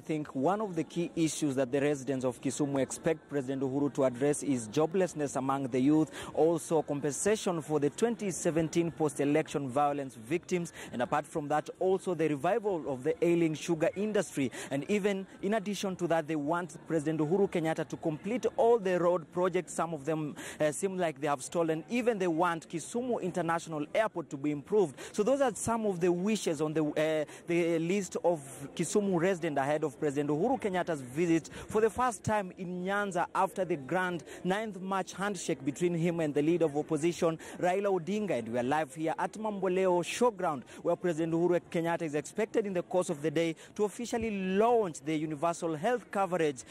think one of the key issues that the residents of Kisumu expect President Uhuru to address is joblessness among the youth, also compensation for the 2017 post-election violence victims, and apart from that, also the revival of the ailing sugar industry. And even in addition to that, they want President Uhuru Kenyatta to complete all the road projects. Some of them seem like they have stolen. Even they want Kisumu International Airport to be improved. So those are some of the wishes on the list of Kisumu residents ahead of President Uhuru Kenyatta's visit for the first time in Nyanza after the grand 9th March handshake between him and the leader of opposition, Raila Odinga. And we are live here at Mamboleo Showground, where President Uhuru Kenyatta is expected in the course of the day to officially launch the universal health coverage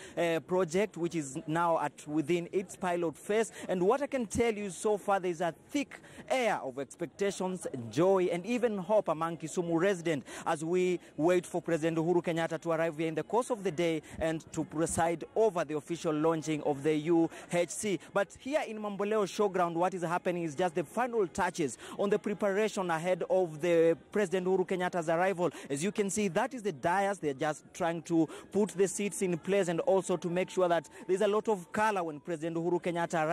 project, which is now within its pilot phase. And what I can tell you so far, there is a thick air of expectations, joy, and even hope among Kisumu residents as we wait for President Uhuru Kenyatta to arrive here in the course of the day and to preside over the official launching of the UHC. But here in Mamboleo Showground, what is happening is just the final touches on the preparation ahead of the President Uhuru Kenyatta's arrival. As you can see, that is the dais. They're just trying to put the seats in place and also to make sure that there's a lot of color when President Uhuru Kenyatta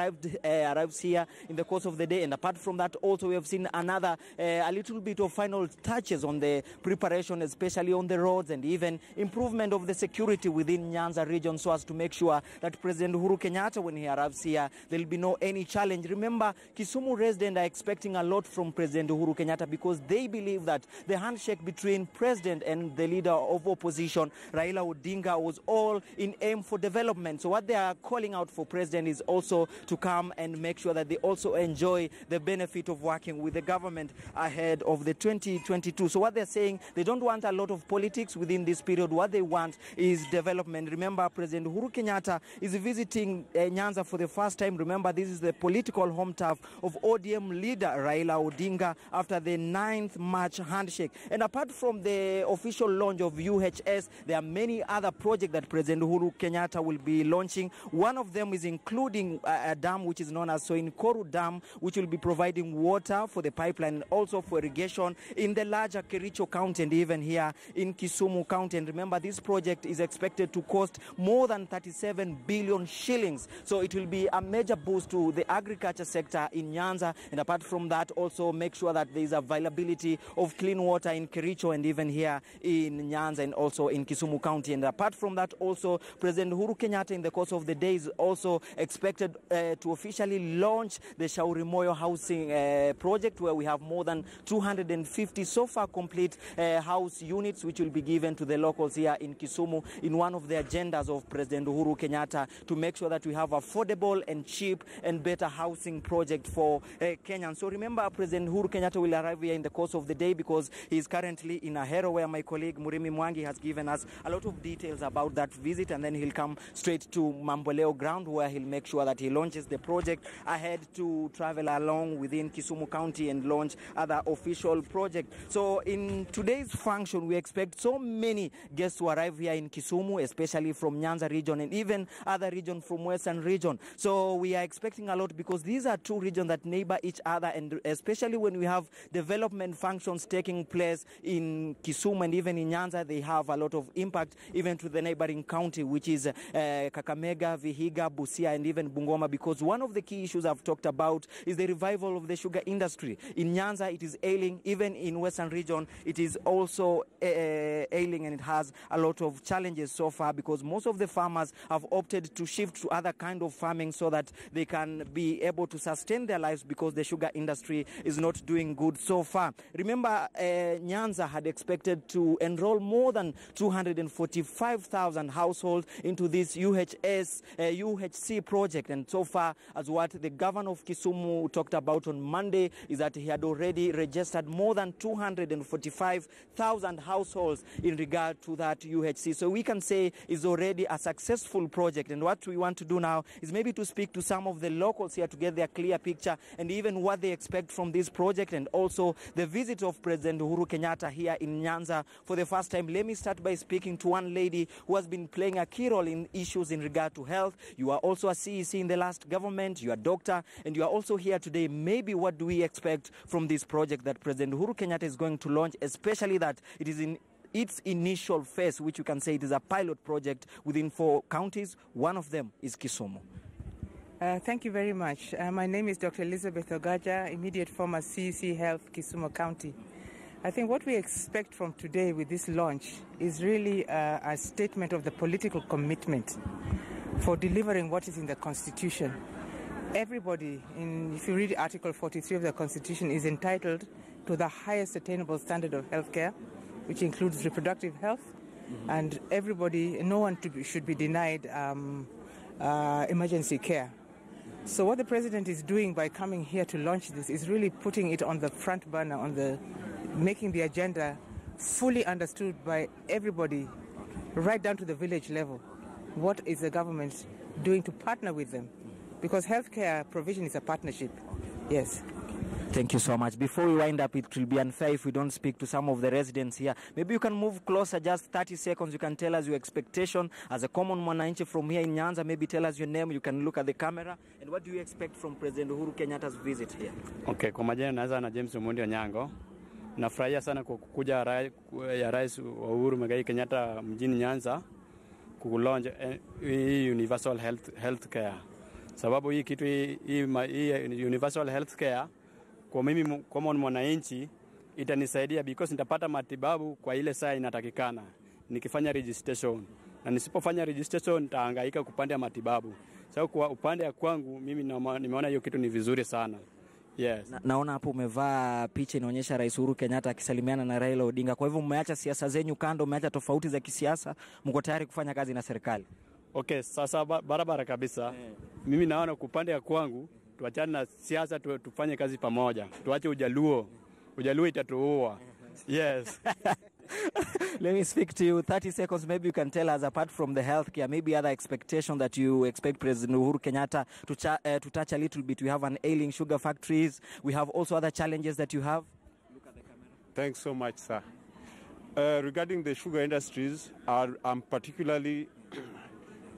arrives here in the course of the day. And apart from that, also we have seen a little bit of final touches on the preparation, especially on the roads, and even improvement of the security within Nyanza region, so as to make sure that President Uhuru Kenyatta, when he arrives here, there will be any challenge. Remember, Kisumu residents are expecting a lot from President Uhuru Kenyatta because they believe that the handshake between President and the leader of opposition, Raila Odinga, was all in aim for development. So what they are calling out for President is also to come and make sure that they also enjoy the benefit of working with the government ahead of the 2022. So what they're saying, they don't want a lot of politics within this period. What they want is development. Remember, President Uhuru Kenyatta is visiting Nyanza for the first time. Remember, this is the political home turf of ODM leader Raila Odinga after the 9th March handshake. And apart from the official launch of UHS, there are many other projects that President Uhuru Kenyatta will be launching. One of them is including a dam which is known as Soinkoru Dam, which will be providing water for the pipeline and also for irrigation in the larger Kericho County and even here in Kisumu County. And remember, this project is expected to cost more than 37 billion shillings. So it will be a major boost to the agriculture sector in Nyanza. And apart from that, also make sure that there is availability of clean water in Kericho and even here in Nyanza and also in Kisumu County. And apart from that, also President Uhuru Kenyatta in the course of the day is also expected to officially launch the Shauri Moyo housing project, where we have more than 250 so far complete house units which will be given to the locals here in Kisumu in one of the agendas of President Uhuru Kenyatta to make sure that we have affordable and cheap and better housing project for Kenyans. So remember, President Uhuru Kenyatta will arrive here in the course of the day because he is currently in Ahero, where my colleague Murimi Mwangi has given us a lot of details about that visit, and then he'll come straight to Mamboleo ground where he'll make sure that he launches the project ahead to travel along within Kisumu County and launch other official projects. So in today's function, we expect so many guests to arrive here in Kisumu, especially from Nyanza region and even other regions from Western region. So we are expecting a lot because these are two regions that neighbor each other, and especially when we have development functions taking place in Kisumu and even in Nyanza, they have a lot of impact even to the neighboring county, which is Kakamega, Vihiga, Busia, and even Bungoma, because one of the key issues I've talked about is the revival of the sugar industry. In Nyanza, it is ailing. Even in Western region, it is also ailing, and it has a lot of challenges so far because most of the farmers have opted to shift to other kind of farming so that they can be able to sustain their lives because the sugar industry is not doing good so far. Remember, Nyanza had expected to enroll more than 245,000 households into this UHC project, and so far as what the governor of Kisumu talked about on Monday is that he had already registered more than 245,000 households in regard to that UHC. So we can say it's already a successful project, and what we want to do now is maybe to speak to some of the locals here to get their clear picture and even what they expect from this project, and also the visit of President Uhuru Kenyatta here in Nyanza for the first time. Let me start by speaking to one lady who has been playing a key role in issues in regard to health. You are also a CEC in the last government, you are a doctor, and you are also here today. Maybe what do we expect from this project that President Uhuru Kenyatta is going to launch, especially that it is in its initial phase, which you can say it is a pilot project within 4 counties. One of them is Kisumu. Thank you very much. My name is Dr. Elizabeth Ogaja, immediate former CEC Health, Kisumu County. I think what we expect from today with this launch is really a statement of the political commitment for delivering what is in the Constitution. Everybody, if you read Article 43 of the Constitution, is entitled to the highest attainable standard of healthcare, which includes reproductive health, and everybody, no one should be denied emergency care. So what the President is doing by coming here to launch this is really putting it on the front burner, making the agenda fully understood by everybody, right down to the village level. What is the government doing to partner with them? Because healthcare provision is a partnership. Yes. Thank you so much. Before we wind up, it will be unfair if we don't speak to some of the residents here. Maybe you can move closer, just 30 seconds. You can tell us your expectation as a common mwananchi from here in Nyanza. Maybe tell us your name. You can look at the camera. And what do you expect from President Uhuru Kenyatta's visit here? Okay, kwa majina naanza na James Omondi Onyango. Nafurahia sana kwa kuja ya Rais Uhuru Muigai Kenyatta mjini Nyanza kulaunch hii universal health care. Sababu hii kitu hii universal health care kwa mimi kama mwananchi itanisaidia because nitapata matibabu kwa ile saa inatakikana nikifanya registration, na nisipofanya registration nitahangaika kupanda matibabu. Sasa kwa upande ya kwangu mimi nimeona hiyo kitu ni vizuri sana. Yes. Naona hapo umevaa picha inaonyesha Rais Uhuru Kenyatta akisalimiana na Raila Odinga. Kwa hivyo mmeacha siasa zenyu kando, mmeacha tofauti za kisiasa, mko tayari kufanya kazi na serikali? Okay, sasa barabara kabisa. Mimi naona kupande ya kwangu tuachane na siasa, tufanye kazi pamoja. Tuache ujaluo. Ujaluo itatuua. Yes. Let me speak to you. 30 seconds, maybe you can tell us, apart from the healthcare, maybe other expectation that you expect President Uhuru Kenyatta to touch a little bit. We have an ailing sugar factories. We have also other challenges that you have. Look at the camera. Thanks so much, sir. Regarding the sugar industries, I'm particularly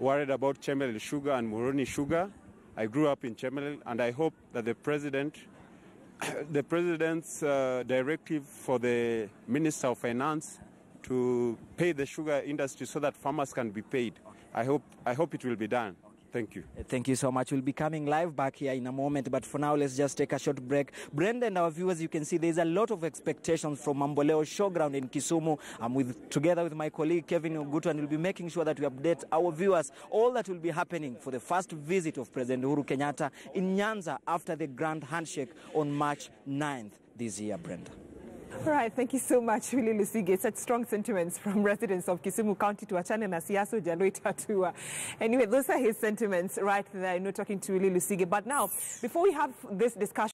worried about Chemelil sugar and Muhoroni sugar. I grew up in Chemelil, and I hope that the president's directive for the Minister of Finance to pay the sugar industry so that farmers can be paid. I hope it will be done. Thank you. Thank you so much. We'll be coming live back here in a moment, but for now, let's just take a short break. Brenda and our viewers, you can see there's a lot of expectations from Mamboleo Showground in Kisumu. I'm together with my colleague Kevin Ogutu, and we'll be making sure that we update our viewers all that will be happening for the first visit of President Uhuru Kenyatta in Nyanza after the grand handshake on March 9th this year, Brenda. All right, thank you so much, Willie Lusige. Such strong sentiments from residents of Kisumu County to achane na siasa jaloita to. Anyway, those are his sentiments right there, talking to Willie Lusige. But now, before we have this discussion,